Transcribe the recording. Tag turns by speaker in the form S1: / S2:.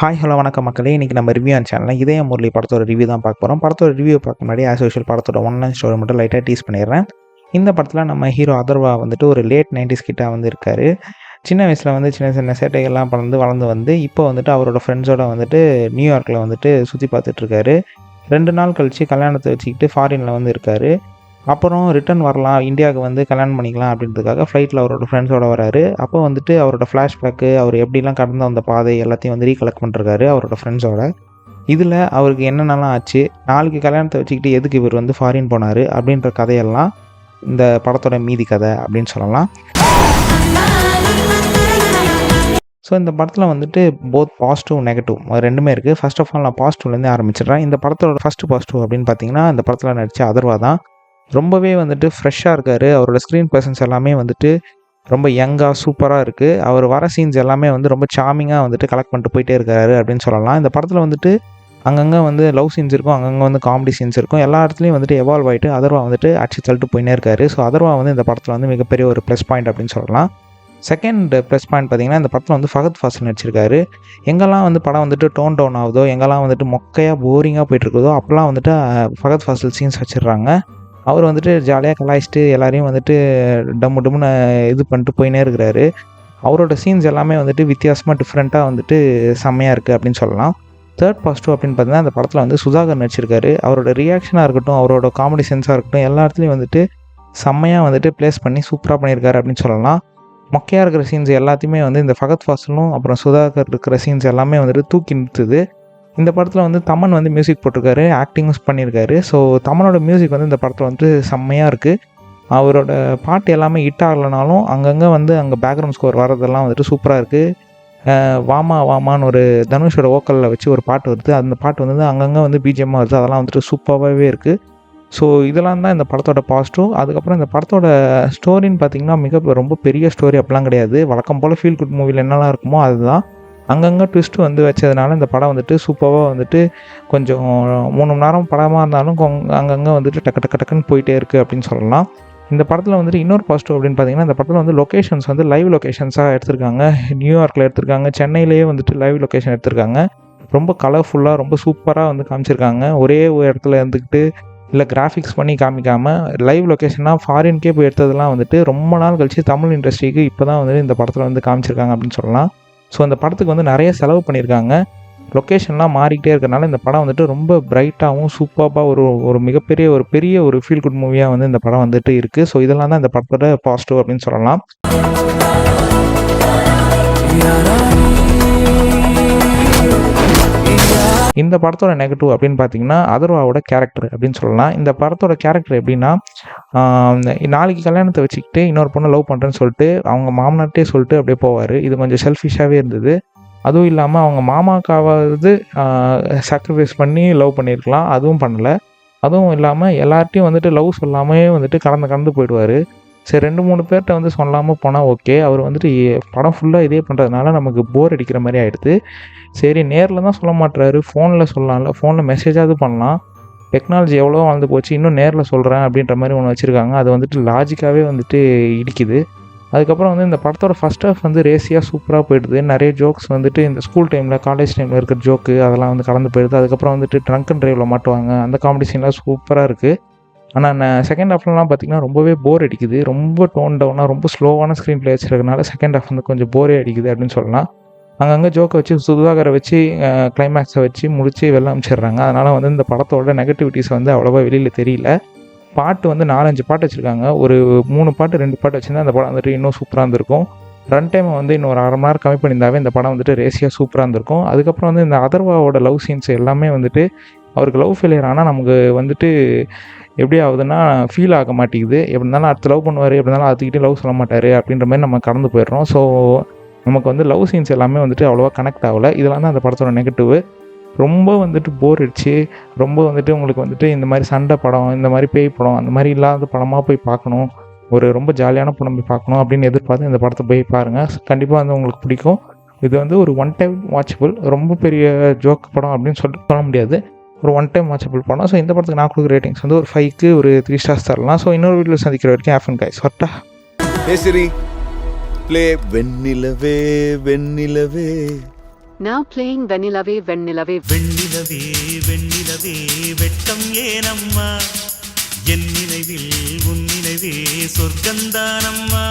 S1: Hi hello வணக்கம் மக்களே. இன்றைக்கி நம்ம ரிவ்யூ ஆன் சேனலில் இதய முரளி படத்தோட ரிவ்யூ தான் பார்க்க போகிறோம். படத்தோட ரிவ்யூ பார்க்க முன்னாடி ஆஸ் யூஷுவல் படத்தோட ஒன்லைன் ஸ்டோரி மட்டும் லைட்டாக டீஸ் பண்ணிடுறேன். இந்த படத்தில் நம்ம ஹீரோ அதர்வா வந்துட்டு ஒரு லேட் 90s கிட்ட வந்து இருக்கார். சின்ன வயசில் வந்து சின்ன சின்ன சேட்டைகள்லாம் வளர்ந்து வந்து இப்போ வந்துட்டு அவரோட ஃப்ரெண்ட்ஸோட வந்துட்டு நியூயார்க்கில் வந்துட்டு சுற்றி பார்த்துட்ருக்காரு. 2 நாள் கழித்து கல்யாணத்தை வச்சுக்கிட்டு ஃபாரினில் வந்து இருக்கார். அப்புறம் ரிட்டர்ன் வரலாம், இந்தியாவுக்கு வந்து கல்யாணம் பண்ணிக்கலாம் அப்படின்றதுக்காக ஃப்ளைட்டில் அவரோட ஃப்ரெண்ட்ஸோட வராரு. அப்போ வந்துட்டு அவரோட ஃப்ளாஷ்பேக்கு, அவர் எப்படிலாம் கடந்து வந்த பாதை எல்லாத்தையும் வந்து ரீகலெக்ட் பண்ணிருக்காரு அவரோட ஃப்ரெண்ட்ஸோட. இதில் அவருக்கு என்னென்னலாம் ஆச்சு, நாளைக்கு கல்யாணத்தை வச்சுக்கிட்டு எதுக்கு இவர் வந்து ஃபாரின் போனார் அப்படின்ற கதையெல்லாம் இந்த படத்தோட மீதி கதை அப்படின்னு சொல்லலாம். ஸோ இந்த படத்தில் வந்துட்டு போத் பாசிட்டிவ், நெகட்டிவ் ரெண்டுமே இருக்குது. ஃபர்ஸ்ட் ஆஃப் ஆல் நான் பாசிட்டிவ்லேருந்து ஆரம்பிச்சிடுறேன். இந்த படத்தோட ஃபஸ்ட்டு பாசிட்டிவ் அப்படின்னு பார்த்தீங்கன்னா, இந்த படத்தில் நடித்த அதர்வா தான். ரொம்பவே வந்துட்டு ஃப்ரெஷ்ஷாக இருக்கார். அவரோட ஸ்க்ரீன் ப்ரெசன்ஸ் எல்லாமே வந்துட்டு ரொம்ப யங்காக சூப்பராக இருக்குது. அவர் வர சீன்ஸ் எல்லாமே வந்து ரொம்ப சார்மிங்காக வந்துட்டு கலெக்ட் பண்ணிட்டு போயிட்டே இருக்காரு அப்படின்னு சொல்லலாம். இந்த படத்தில் வந்துட்டு அங்கங்கே வந்து லவ் சீன்ஸ் இருக்கும், அங்கங்கே வந்து காமெடி சீன்ஸ் இருக்கும். எல்லா இடத்துலையும் வந்துட்டு எவால்வ் ஆகிட்டு அதர்வா வந்துட்டு அடிச்சு தள்ளிட்டு போயினே இருக்காரு. ஸோ அதர்வா வந்து இந்த படத்தில் வந்து மிகப்பெரிய ஒரு ப்ளஸ் பாயிண்ட் அப்படின்னு சொல்லலாம். செகண்ட் ப்ளஸ் பாயிண்ட் பார்த்தீங்கன்னா, இந்த படத்தில் வந்து ஃபகத் ஃபாசில் நடிச்சிருக்காரு. எங்கெல்லாம் வந்து படம் வந்துட்டு டோன் டவுன் ஆகுதோ, எங்கெல்லாம் வந்துட்டு மொக்கையாக போரிங்காக போயிட்டுருக்குதோ அப்போல்லாம் வந்துட்டு ஃபகத் ஃபாசில் சீன்ஸ் வச்சிடுறாங்க. அவர் வந்துட்டு ஜாலியாக கலாய்ச்சிட்டு எல்லாரையும் வந்துட்டு டம்மு டம்முன்னு இது பண்ணிட்டு போயினே இருக்கிறாரு. அவரோட சீன்ஸ் எல்லாமே வந்துட்டு வித்தியாசமாக டிஃப்ரெண்ட்டாக வந்துட்டு செம்மையாக இருக்குது அப்படின்னு சொல்லலாம். தேர்ட் பாசிட்டிவ் அப்படின்னு பார்த்தீங்கன்னா, அந்த படத்தில் வந்து சுதாகர் நடிச்சிருக்காரு. அவரோட ரியாக்ஷனாக இருக்கட்டும், அவரோட காமெடி சென்ஸாக இருக்கட்டும், எல்லா இடத்துலையும் வந்துட்டு செம்மையாக வந்துட்டு ப்ளேஸ் பண்ணி சூப்பராக பண்ணியிருக்காரு அப்படின்னு சொல்லலாம். மொக்கையாக இருக்கிற சீன்ஸ் எல்லாத்தையுமே வந்து இந்த ஃபகத் ஃபாசிலும் அப்புறம் சுதாகர் இருக்கிற சீன்ஸ் எல்லாமே வந்துட்டு தூக்கி நிறுத்துது. இந்த படத்தில் வந்து தமன் வந்து மியூசிக் போட்டிருக்காரு, ஆக்டிங்கும் பண்ணியிருக்காரு. ஸோ தமனோட மியூசிக் வந்து இந்த படத்தில் வந்து செம்மையாக இருக்குது. அவரோட பாட்டு எல்லாமே ஹிட் ஆகலைனாலும் அங்கங்கே வந்து அங்கே பேக்ரவுண்ட் ஸ்கோர் வரதெல்லாம் வந்துட்டு சூப்பராக இருக்குது. வாமா வாமான்னு ஒரு தனுஷோட வோக்கலில் வச்சு ஒரு பாட்டு வருது. அந்த பாட்டு வந்து அங்கங்கே வந்து பிஜிஎம்மாக வருது. அதெல்லாம் வந்துட்டு சூப்பராகவே இருக்குது. ஸோ இதெல்லாம் தான் இந்த படத்தோட பாசிட்டிவ். அதுக்கப்புறம் இந்த படத்தோட ஸ்டோரின்னு பார்த்திங்கன்னா ரொம்ப பெரிய ஸ்டோரி அப்படிலாம் கிடையாது. வழக்கம் போல் ஃபீல் குட் மூவியில் என்னெல்லாம் இருக்குமோ அதுதான். அங்கங்கே ட்விஸ்ட்டு வந்து வச்சதுனால இந்த படம் வந்துட்டு சூப்பராக வந்துட்டு கொஞ்சம் 3 மணி நேரம் படமாக இருந்தாலும் அங்கங்கே வந்துட்டு டக்குன்னு போயிட்டே இருக்குது அப்படின்னு சொல்லலாம். இந்த படத்தில் வந்துட்டு இன்னொரு பாசிட்டிவ் அப்படின்னு பார்த்தீங்கன்னா, இந்த படத்தில் வந்து லொக்கேஷன்ஸ் வந்து லைவ் லொக்கேஷன்ஸாக எடுத்திருக்காங்க. நியூயார்க்கில் எடுத்திருக்காங்க, சென்னையிலேயே வந்துட்டு லைவ் லொக்கேஷன் எடுத்திருக்காங்க. ரொம்ப கலர்ஃபுல்லாக ரொம்ப சூப்பராக வந்து காமிச்சிருக்காங்க. ஒரே ஒரு இடத்துல இருந்துக்கிட்டு இல்லை கிராஃபிக்ஸ் பண்ணி காமிக்காமல் லைவ் லொக்கேஷனாக ஃபாரின்கே போய் எடுத்ததெல்லாம் வந்துட்டு ரொம்ப நாள் கழித்து தமிழ் இண்டஸ்ட்ரிக்கு இப்போ தான் வந்துட்டு இந்த படத்தில் வந்து காமிச்சிருக்காங்க அப்படின்னு சொல்லலாம். ஸோ அந்த படத்துக்கு வந்து நிறைய செலவு பண்ணியிருக்காங்க. லொக்கேஷன்லாம் மாறிக்கிட்டே இருக்கிறனால இந்த படம் வந்துட்டு ரொம்ப பிரைட்டாகவும் சூப்பராக ஒரு பெரிய ஒரு ஃபீல் குட் மூவியாக வந்து இந்த படம் வந்துட்டு இருக்குது. ஸோ இதெல்லாம் தான் இந்த படத்தோட பாசிட்டிவ் அப்படின்னு சொல்லலாம். இந்த படத்தோட நெகட்டிவ் அப்படின்னு பார்த்தீங்கன்னா, அதர்வாவோட கேரக்டர் அப்படின்னு சொல்லலாம். இந்த படத்தோட கேரக்டர் எப்படின்னா, நாளைக்கு கல்யாணத்தை வச்சுக்கிட்டு இன்னொரு பொண்ணை லவ் பண்ணுறேன்னு சொல்லிட்டு அவங்க மாமனார்ட்டே சொல்லிட்டு அப்படியே போவார். இது கொஞ்சம் செல்ஃபிஷாகவே இருந்தது. அதுவும் இல்லாமல் அவங்க மாமாக்காவது சாக்ரிஃபைஸ் பண்ணி லவ் பண்ணியிருக்கலாம், அதுவும் பண்ணலை. அதுவும் இல்லாமல் எல்லார்ட்டையும் வந்துட்டு லவ் சொல்லாமே வந்துட்டு கடந்து போயிடுவார். சரி 2-3 பேர்கிட்ட வந்து சொல்லாமல் போனால் ஓகே. அவர் வந்துட்டு படம் ஃபுல்லாக இதே பண்ணுறதுனால நமக்கு போர் அடிக்கிற மாதிரி ஆகிடுது. சரி நேரில் தான் சொல்ல மாட்டுறாரு, ஃபோனில் சொல்லலாம்ல, ஃபோனில் மெசேஜாவது பண்ணலாம். டெக்னாலஜி எவ்வளோ வளர்ந்து போச்சு, இன்னும் நேரில் சொல்கிறேன் அப்படின்ற மாதிரி ஒன்று வச்சுருக்காங்க. அது வந்துட்டு லாஜிக்காகவே வந்துட்டு இடிக்குது. அதுக்கப்புறம் வந்து இந்த படத்தோட ஃபஸ்ட் ஹாஃப் வந்து ரேசியாக சூப்பராக போயிடுது. நிறைய ஜோக்ஸ் வந்துட்டு இந்த ஸ்கூல் டைமில் காலேஜ் டைமில் இருக்கிற ஜோக்கு அதெல்லாம் வந்து கடந்து போயிடுது. அதுக்கப்புறம் வந்துட்டு ட்ரங்க் அண்ட் ட்ரைவில் மாட்டுவாங்க, அந்த காமெடி சீன்லாம் சூப்பராக இருக்குது. ஆனால் செகண்ட் ஹாஃப்லலாம் பார்த்திங்கன்னா ரொம்பவே போர் அடிக்குது. ரொம்ப டோன் டவுனாக ரொம்ப ஸ்லோவான ஸ்க்ரீன் ப்ளே வச்சுருக்கனால செகண்ட் ஹாஃப் வந்து கொஞ்சம் போரே அடிக்குது அப்படின்னு சொல்லலாம். அங்கங்கே ஜோக்கை வச்சு சுதாகரை வச்சு கிளைமேக்ஸை வச்சு முடித்து வெளில அனுப்பிச்சிடுறாங்க. அதனால் வந்து இந்த படத்தோட நெகட்டிவிட்டிஸ் வந்து அவ்வளோவா வெளியில் தெரியல. பாட்டு வந்து 4-5 பாட்டு வச்சுருக்காங்க. ஒரு 3 பாட்டு 2 பாட்டு வச்சுருந்தா அந்த படம் வந்துட்டு இன்னும் சூப்பராக இருந்திருக்கும். ரன் டைமை வந்து இன்னும் ஒரு 1/2 மணி நேரம் கம்மி பண்ணியிருந்தாவே இந்த படம் வந்துட்டு ரேசியாக சூப்பராக இருந்திருக்கும். அதுக்கப்புறம் வந்து இந்த அதர்வாவோட லவ் சீன்ஸ் எல்லாமே வந்துட்டு அவருக்கு லவ் ஃபெயிலியர் ஆனால் நமக்கு வந்துட்டு எப்படி ஆகுதுன்னா ஃபீல் ஆக மாட்டேங்குது. எப்படி இருந்தாலும் அடுத்து லவ் பண்ணுவார், எப்படி இருந்தாலும் அதுக்கிட்டே லவ் சொல்ல மாட்டார் அப்படின்ற மாதிரி நம்ம கடந்து போயிடுறோம். ஸோ நமக்கு வந்து லவ் சீன்ஸ் எல்லாமே வந்துட்டு அவ்வளோவா கனெக்ட் ஆகலை. இதெல்லாம் தான் அந்த படத்தோட நெகட்டிவ். ரொம்ப வந்துட்டு போர் அடிச்சு ரொம்ப வந்துட்டு உங்களுக்கு வந்துட்டு இந்த மாதிரி சண்டை படம், இந்த மாதிரி பேய் படம், அந்த மாதிரி இல்லாத படமாக போய் பார்க்கணும், ஒரு ரொம்ப ஜாலியான படம் போய் பார்க்கணும் அப்படின்னு எதிர்பார்த்து இந்த படத்தை போய் பாருங்கள். கண்டிப்பாக வந்து உங்களுக்கு பிடிக்கும். இது வந்து ஒரு ஒன் டைம் வாட்சபிள். ரொம்ப பெரிய ஜோக் படம் அப்படின்னு சொல்ல முடியாது, ஒரு ஒன் டைம் வாட்சபிள் படம். ஸோ இந்த படத்துக்கு நான் கொடுக்குற ரேட்டிங்ஸ் வந்து ஒரு 5க்கு ஒரு 3 ஸ்டார்ஸ் தரலாம். ஸோ இன்னொரு வீடியோவில் சந்திக்கிற வரைக்கும் ஹேவ் ஃபன் கைஸ். வரட்டா.
S2: சரி ப்ளே வெண்ணிலவே வெண்ணிலவே Now playing Venilave Venilave.
S3: வெண்ணிலவே வெண்ணிலவே வெட்கம் ஏனம்மா என் நினைவில் உன் நினைவே சொர்க்கந்தானம்மா